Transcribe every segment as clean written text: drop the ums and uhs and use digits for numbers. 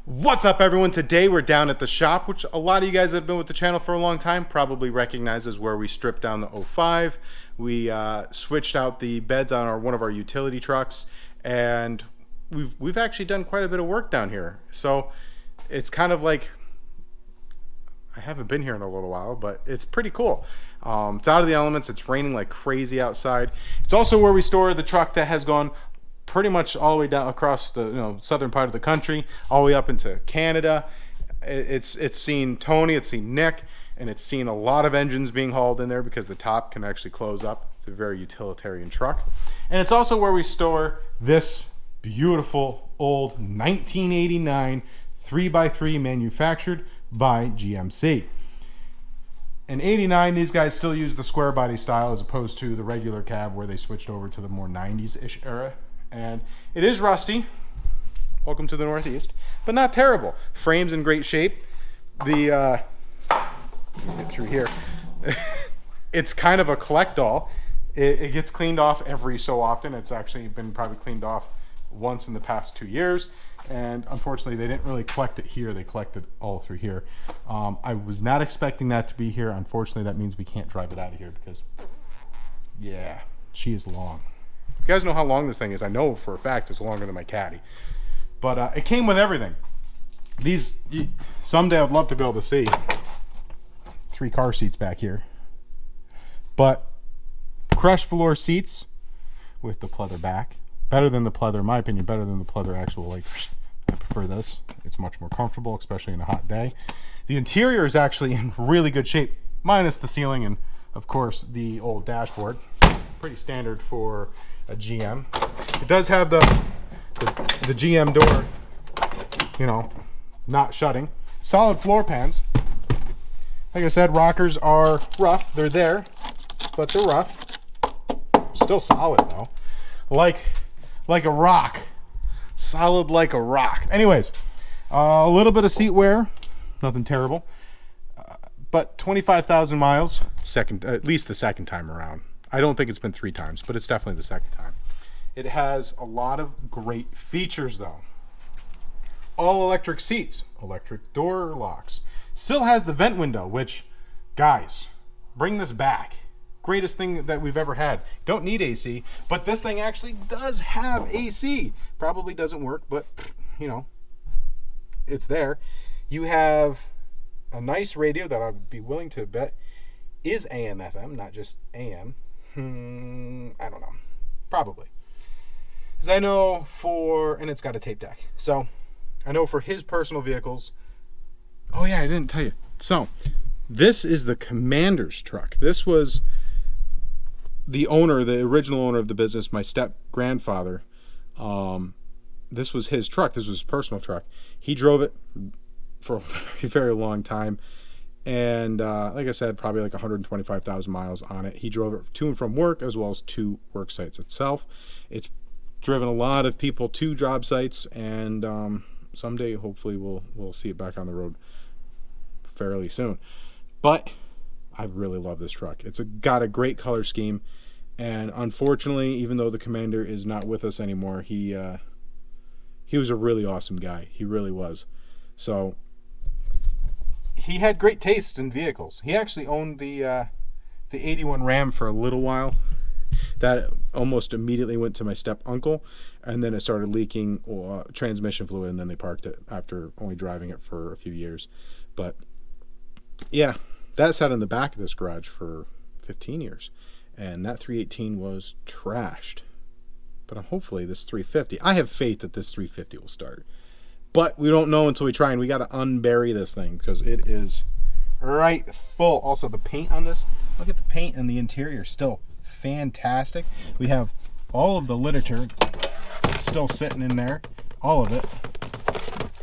What's up, everyone? Today we're down at the shop, which a lot of you guys that have been with the channel for a long time probably recognize as where we stripped down the 05. We switched out the beds on one of our utility trucks, and we've actually done quite a bit of work down here. So it's kind of like, I haven't been here in a little while, but it's pretty cool. It's out of the elements. It's raining like crazy outside. It's also where we store the truck that has gone pretty much all the way down across the southern part of the country, all the way up into Canada. It's seen Tony, it's seen Nick, and it's seen a lot of engines being hauled in there because the top can actually close up. It's a very utilitarian truck. And it's also where we store this beautiful old 1989 3x3 manufactured by GMC. In 89, these guys still use the square body style as opposed to the regular cab where they switched over to the more 90s-ish era. And it is rusty. Welcome to the Northeast, but not terrible. Frame's in great shape. The get through here. It's kind of a collect-all. It gets cleaned off every so often. It's actually been probably cleaned off once in the past 2 years, and unfortunately they didn't really collect it here. They collected all through here. I was not expecting that to be here. Unfortunately, that means we can't drive it out of here because, yeah, she is long. You guys know how long this thing is. I know for a fact it's longer than my Caddy. But it came with everything. Someday I'd love to be able to see 3 car seats back here. But crushed velour seats with the pleather back. Better than the pleather, in my opinion, better than the pleather actual. Like, I prefer this. It's much more comfortable, especially in a hot day. The interior is actually in really good shape, minus the ceiling and, of course, the old dashboard. Pretty standard for a GM. It does have the GM door, not shutting. Solid floor pans. Like I said, rockers are rough. They're there, but they're rough. Still solid though. Like a rock. Solid like a rock. Anyways, a little bit of seat wear. Nothing terrible. But 25,000 miles. At least the second time around. I don't think it's been 3 times, but it's definitely the second time. It has a lot of great features though. All electric seats, electric door locks. Still has the vent window, which, guys, bring this back. Greatest thing that we've ever had. Don't need AC, but this thing actually does have AC. Probably doesn't work, but it's there. You have a nice radio that I'd be willing to bet is AM FM, not just AM. I don't know. Probably. Because I know and it's got a tape deck. So I know for his personal vehicles. Oh yeah, I didn't tell you. So this is the Commander's truck. This was the original owner of the business, my step-grandfather. This was his truck. This was his personal truck. He drove it for a very, very long time. And like I said, probably like 125,000 miles on it. He drove it to and from work as well as to work sites itself. It's driven a lot of people to job sites, and someday hopefully we'll see it back on the road fairly soon. But I really love this truck. It's got a great color scheme, and unfortunately, even though the Commander is not with us anymore, he was a really awesome guy. He really was. So he had great taste in vehicles. He actually owned the 81 Ram for a little while. That almost immediately went to my step-uncle, and then it started leaking transmission fluid, and then they parked it after only driving it for a few years. But yeah, that sat in the back of this garage for 15 years, and that 318 was trashed. But hopefully this 350, I have faith that this 350 will start. But we don't know until we try, and we got to unbury this thing because it is right full. Also, the paint on this, look at the paint and the interior, still fantastic. We have all of the literature still sitting in there, all of it.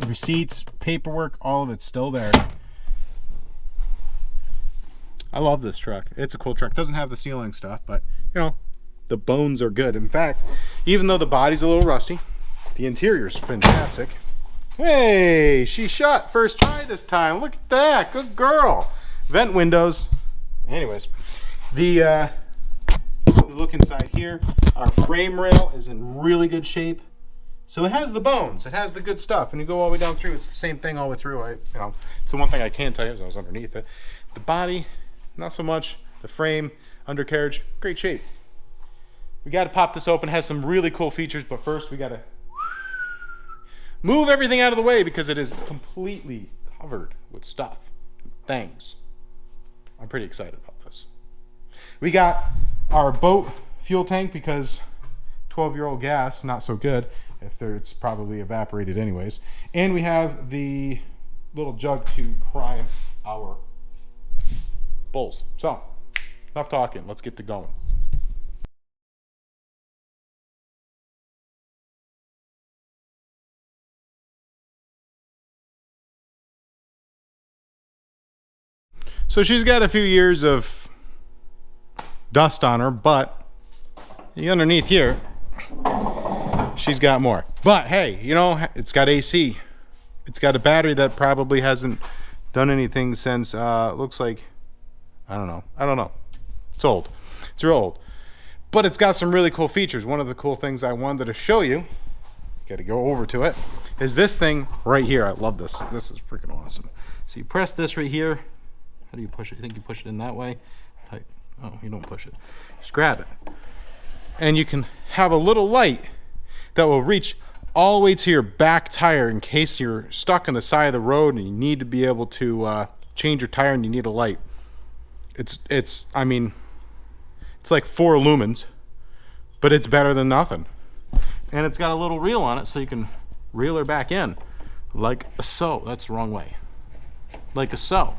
Receipts, paperwork, all of it's still there. I love this truck. It's a cool truck. Doesn't have the ceiling stuff, but the bones are good. In fact, even though the body's a little rusty, the interior's fantastic. Hey, she shot first try this time. Look at that. Good girl. Vent windows. Anyways, look inside here. Our frame rail is in really good shape. So it has the bones, it has the good stuff, and you go all the way down through, it's the same thing all the way through. It's the one thing I can tell you as I was underneath it. The body, not so much. The frame, undercarriage, great shape. We got to pop this open. It has some really cool features, but first we got to move everything out of the way because it is completely covered with stuff, things. I'm pretty excited about this. We got our boat fuel tank because 12-year-old gas, not so good. It's probably evaporated anyways. And we have the little jug to prime our bowls. So, enough talking. Let's get to going. So she's got a few years of dust on her, but underneath here, she's got more. But hey, it's got AC. It's got a battery that probably hasn't done anything since, looks like, I don't know. It's old. It's real old. But it's got some really cool features. One of the cool things I wanted to show you, got to go over to it, is this thing right here. I love this. This is freaking awesome. So you press this right here. How do you push it? You think you push it in that way? Tight. Oh, you don't push it. Just grab it. And you can have a little light that will reach all the way to your back tire in case you're stuck on the side of the road and you need to be able to change your tire and you need a light. It's like 4 lumens, but it's better than nothing. And it's got a little reel on it so you can reel her back in like so. That's the wrong way. Like so.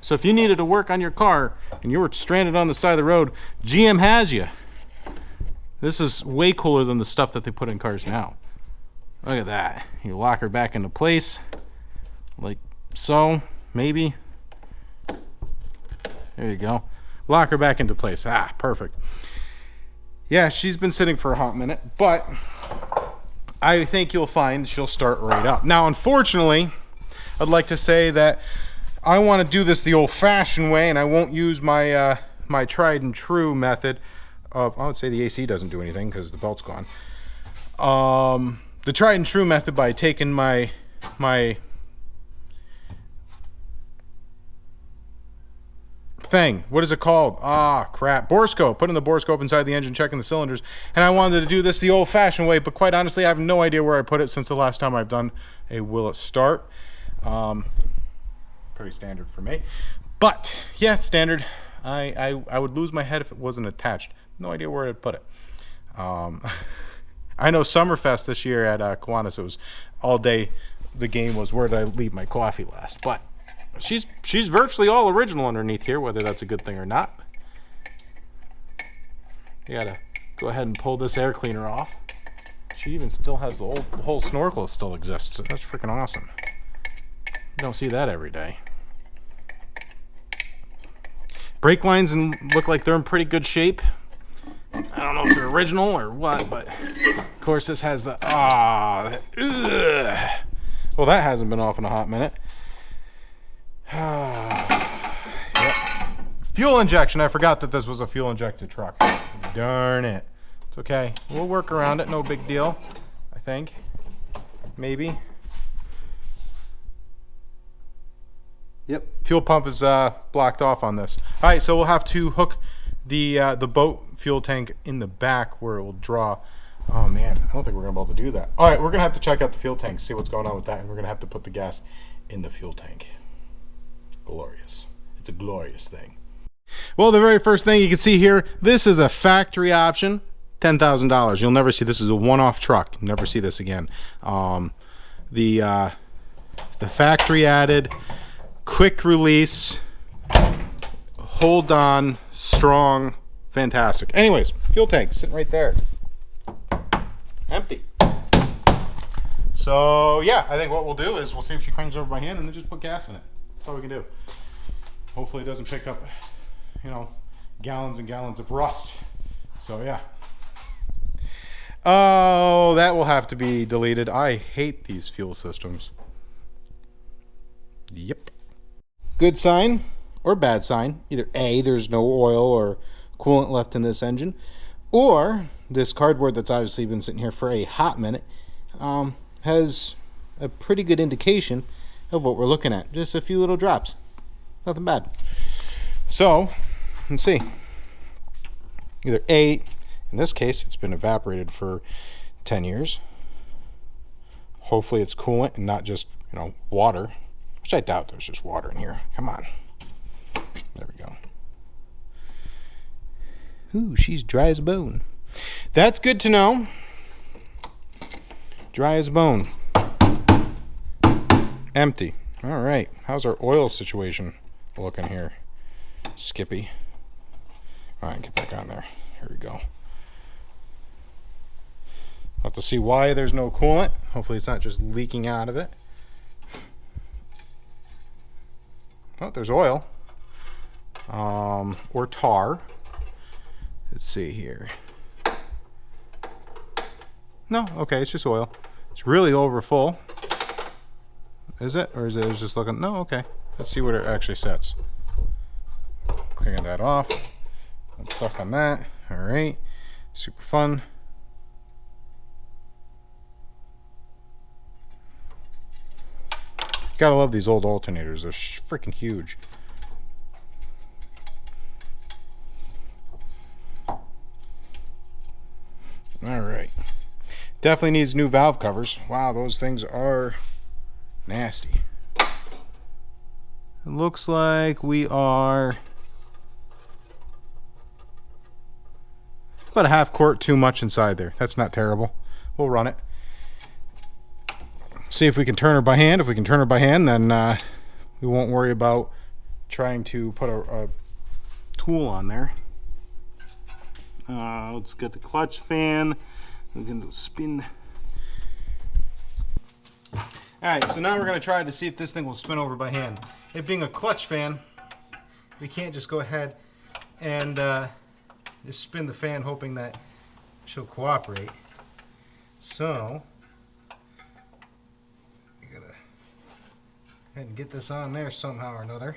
So if you needed to work on your car and you were stranded on the side of the road, GM has you. This is way cooler than the stuff that they put in cars now. Look at that. You lock her back into place like so, maybe. There you go. Lock her back into place. Ah, perfect. Yeah, she's been sitting for a hot minute, but I think you'll find she'll start right up. Now, unfortunately, I'd like to say that I want to do this the old-fashioned way, and I won't use my my tried and true method of, I would say the AC doesn't do anything because the belt's gone. The tried and true method by taking my thing, what is it called? Ah, crap. Borescope. Putting the borescope inside the engine, checking the cylinders. And I wanted to do this the old-fashioned way, but quite honestly, I have no idea where I put it since the last time I've done a will it start. Pretty standard for me. But, yeah, it's standard. I would lose my head if it wasn't attached. No idea where I'd put it. I know Summerfest this year at Kiwanis, it was all day. The game was where did I leave my coffee last. But she's virtually all original underneath here, whether that's a good thing or not. You gotta go ahead and pull this air cleaner off. She even still has the whole snorkel still exists. That's freaking awesome. You don't see that every day. Brake lines look like they're in pretty good shape. I don't know if they're original or what, but of course this has the well, that hasn't been off in a hot minute. Yep. Fuel injection. I forgot that this was a fuel injected truck. Darn it. It's okay. We'll work around it. No big deal. I think. Maybe. Yep. Fuel pump is blocked off on this. All right, so we'll have to hook the boat fuel tank in the back where it will draw. Oh man, I don't think we're gonna be able to do that. All right, we're gonna have to check out the fuel tank, see what's going on with that, and we're gonna have to put the gas in the fuel tank. Glorious. It's a glorious thing. Well, the very first thing you can see here, this is a factory option, $10,000. You'll never see this. Is a one-off truck. You'll never see this again. The factory added. Quick release, hold on, strong, fantastic. Anyways, fuel tank sitting right there, empty. So yeah, I think what we'll do is we'll see if she cranks over by hand and then just put gas in it. That's all we can do. Hopefully it doesn't pick up, gallons and gallons of rust. So yeah. Oh, that will have to be deleted. I hate these fuel systems. Yep. Good sign or bad sign. Either A, there's no oil or coolant left in this engine, Or this cardboard that's obviously been sitting here for a hot minute has a pretty good indication of what we're looking at. Just a few little drops. Nothing bad. So, let's see. Either A, in this case, it's been evaporated for 10 years. Hopefully it's coolant and not just, water. Which I doubt there's just water in here. Come on. There we go. Ooh, she's dry as a bone. That's good to know. Dry as a bone. Empty. All right. How's our oil situation looking here, Skippy? All right, get back on there. Here we go. I'll have to see why there's no coolant. Hopefully it's not just leaking out of it. Oh, there's oil. Or tar. Let's see here. No, okay, it's just oil. It's really over full. Is it? Or is it just looking? No, okay. Let's see what it actually sets. Clearing that off. I'm stuck on that. All right. Super fun. Gotta love these old alternators. They're freaking huge. All right. Definitely needs new valve covers. Wow, those things are nasty. It looks like we are about a half quart too much inside there. That's not terrible. We'll run it. See if we can turn her by hand. If we can turn her by hand, then we won't worry about trying to put a tool on there. Let's get the clutch fan. We can spin. Alright, so now we're going to try to see if this thing will spin over by hand. It being a clutch fan, we can't just go ahead and just spin the fan hoping that she'll cooperate. So, you gotta go ahead and get this on there somehow or another.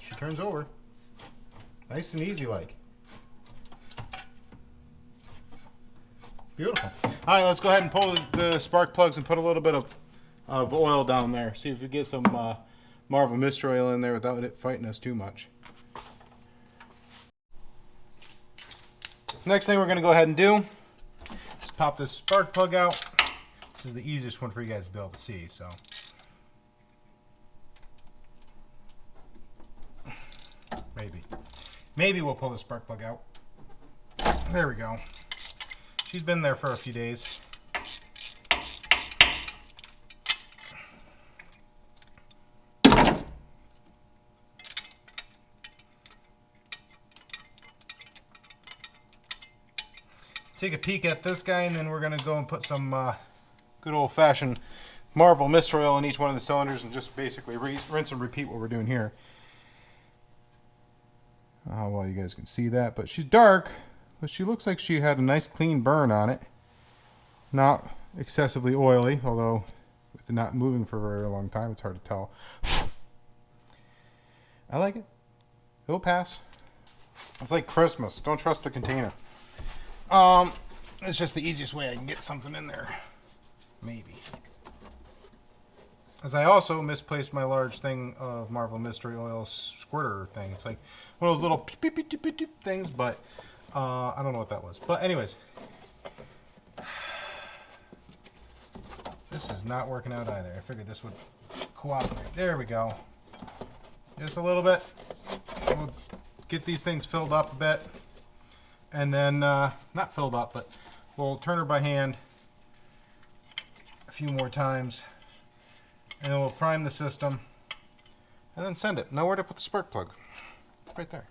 She turns over. Nice and easy like. Beautiful. Alright, let's go ahead and pull the spark plugs and put a little bit of oil down there. See if we get some Marvel Mist oil in there without it fighting us too much. Next thing we're going to go ahead and do is pop this spark plug out. This is the easiest one for you guys to be able to see. So. Maybe we'll pull the spark plug out. There we go. She's been there for a few days. Take a peek at this guy, and then we're going to go and put some good old-fashioned Marvel Mist oil in each one of the cylinders and just basically rinse and repeat what we're doing here. Well, you guys can see that, but she's dark, but she looks like she had a nice clean burn on it. Not excessively oily, although with it not moving for a very long time, it's hard to tell. I like it. It'll pass. It's like Christmas. Don't trust the container. It's just the easiest way I can get something in there. Maybe. As I also misplaced my large thing of Marvel Mystery Oil squirter thing. It's like one of those little beep, beep, beep, beep, beep things, but I don't know what that was. But anyways, this is not working out either. I figured this would cooperate. There we go. Just a little bit. We'll get these things filled up a bit. And then, not filled up, but we'll turn her by hand a few more times. And then we'll prime the system and then send it. Now where to put the spark plug? Right there.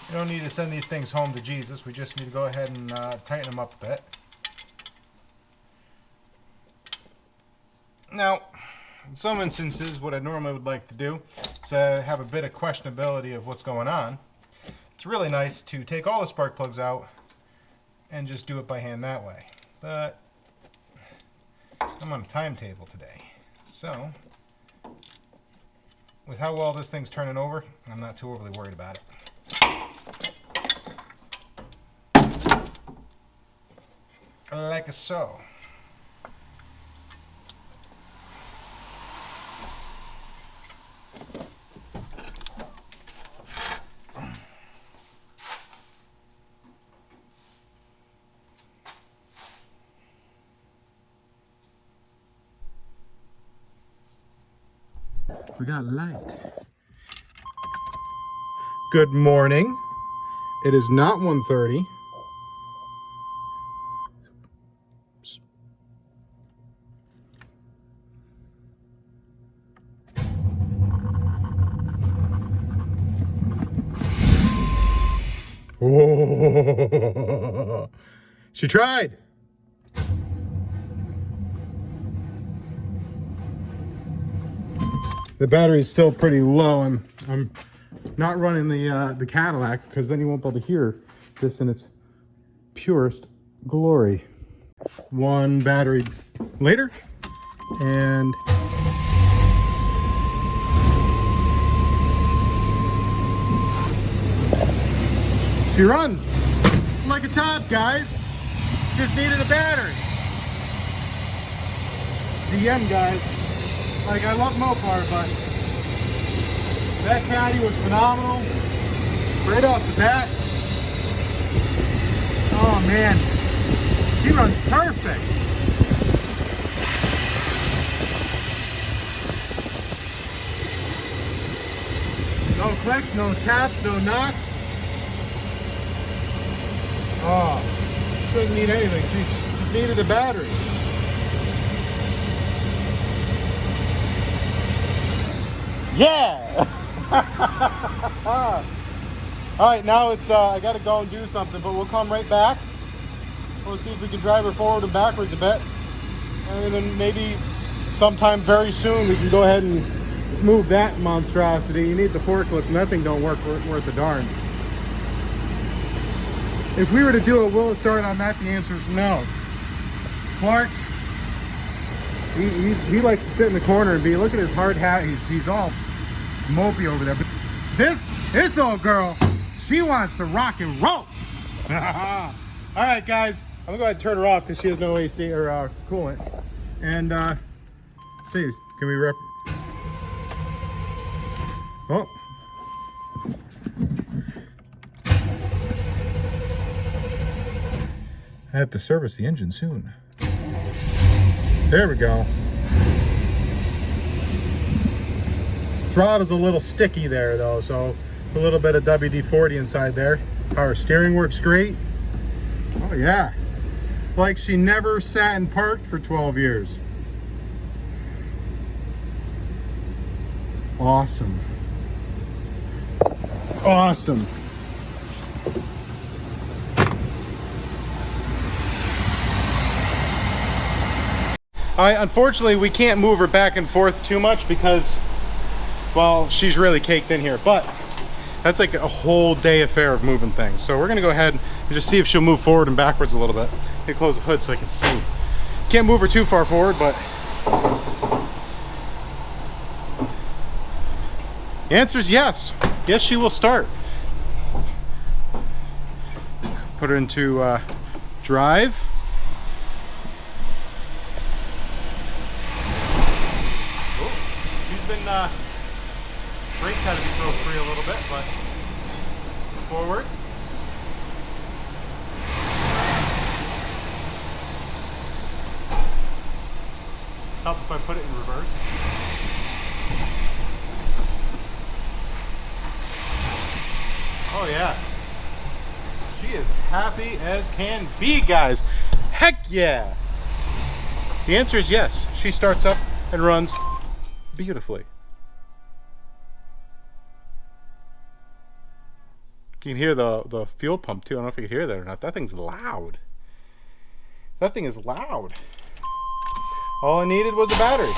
We don't need to send these things home to Jesus. We just need to go ahead and tighten them up a bit. Now, in some instances, what I normally would like to do is have a bit of questionability of what's going on. It's really nice to take all the spark plugs out and just do it by hand that way. But I'm on a timetable today, so with how well this thing's turning over, I'm not too overly worried about it. Like so. We got light. Good morning. It is not 1:30. Oh, she tried. The battery's still pretty low. I'm not running the Cadillac because then you won't be able to hear this in its purest glory. One battery later, and she runs like a top, guys. Just needed a battery. GM, guys. Like, I love Mopar, but that caddy was phenomenal. Right off the bat. Oh man, she runs perfect. No clicks, no taps, no knocks. Oh, she doesn't need anything. She just needed a battery. Yeah! Alright, now it's, I gotta go and do something, but we'll come right back. We'll see if we can drive her forward and backwards a bit. And then maybe sometime very soon we can go ahead and move that monstrosity. You need the forklift, and that thing don't work worth a darn. If we were to do a will it start on that, the answer is no. Clark, he likes to sit in the corner and be, look at his hard hat, he's all mopey over there. But this old girl, she wants to rock and roll. All right, guys, I'm gonna go ahead and turn her off because she has no AC or coolant. And see, can we rep? Oh. I have to service the engine soon. There we go. Throttle's a little sticky there though, so a little bit of WD-40 inside there. Power steering works great. Oh yeah. Like she never sat and parked for 12 years. Awesome. Awesome. Unfortunately, we can't move her back and forth too much because, well, she's really caked in here. But that's like a whole day affair of moving things. So we're gonna go ahead and just see if she'll move forward and backwards a little bit. Let me close the hood so I can see. Can't move her too far forward, but the answer is yes. Yes, she will start. Put her into drive. Brakes had to be thrown free a little bit, but forward. Help if I put it in reverse. Oh yeah. She is happy as can be, guys. Heck yeah. The answer is yes. She starts up and runs beautifully. You can hear the fuel pump too. I don't know if you can hear that or not. That thing's loud. That thing is loud. All I needed was a battery.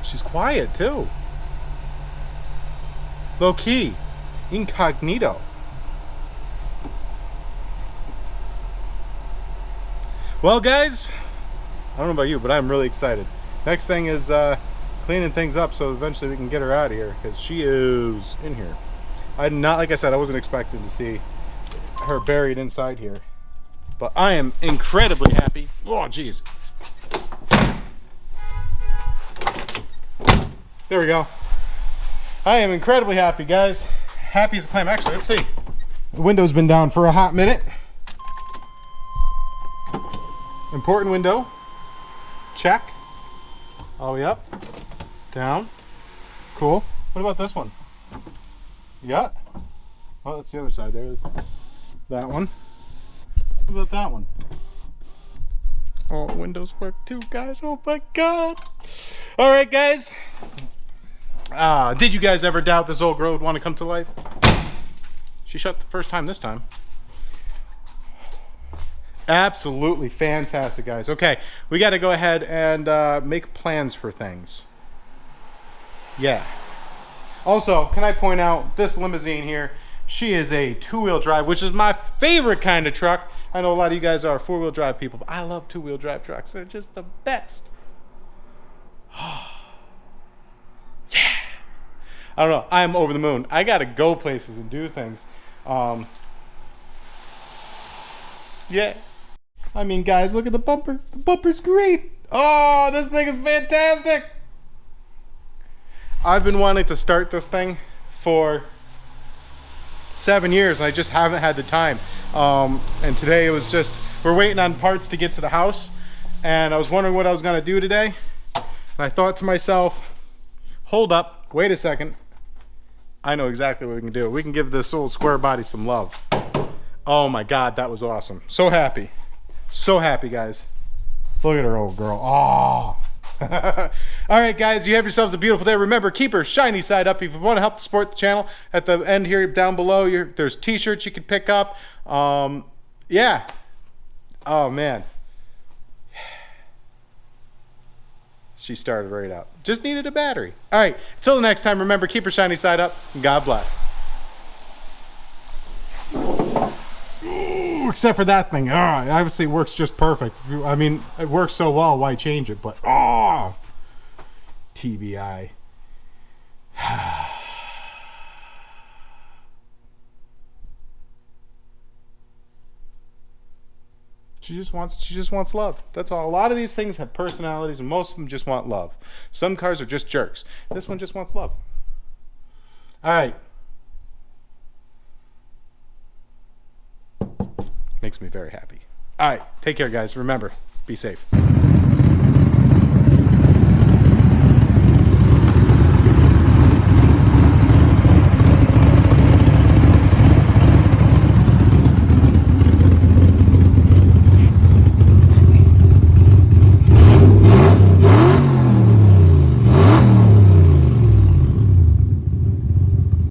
She's quiet too. Low key. Incognito. Well, guys, I don't know about you, but I'm really excited. Next thing is cleaning things up so eventually we can get her out of here, because she is in here. Like I said, I wasn't expecting to see her buried inside here, but I am incredibly happy. Oh, jeez. There we go. I am incredibly happy, guys. Happy as a clam. Actually, let's see. The window's been down for a hot minute. Important window. Check. All the way up. Down. Cool. What about this one? Yeah. Oh, that's the other side there. That one. What about that one? All the windows work too, guys. Oh my God. All right, guys. Did you guys ever doubt this old girl would want to come to life? She shut the first time this time. Absolutely fantastic, guys. Okay, we got to go ahead and make plans for things. Yeah. Also, can I point out this limousine here? She is a two-wheel drive, which is my favorite kind of truck. I know a lot of you guys are four-wheel drive people, but I love two-wheel drive trucks. They're just the best. Yeah. I don't know. I'm over the moon. I got to go places and do things. Yeah. I mean, guys, look at the bumper. The bumper's great. Oh, this thing is fantastic. I've been wanting to start this thing for 7 years, and I just haven't had the time. And today it was just, we're waiting on parts to get to the house, and I was wondering what I was going to do today. And I thought to myself, hold up, wait a second. I know exactly what we can do. We can give this old square body some love. Oh my God, that was awesome. So happy. So happy, guys. Look at her, old girl. Oh. All right, guys, you have yourselves a beautiful day. Remember, keep her shiny side up. If you want to help support the channel, at the end here down below, there's t-shirts you can pick up. Yeah. Oh, man. She started right up. Just needed a battery. All right, until the next time, remember, keep her shiny side up, and God bless. Except for that thing. Obviously it works just perfect. I mean, it works so well, why change it? But TBI. She just wants love. That's all. A lot of these things have personalities, and most of them just want love. Some cars are just jerks. This one just wants love. All right. Makes me very happy. All right, take care, guys. Remember, be safe.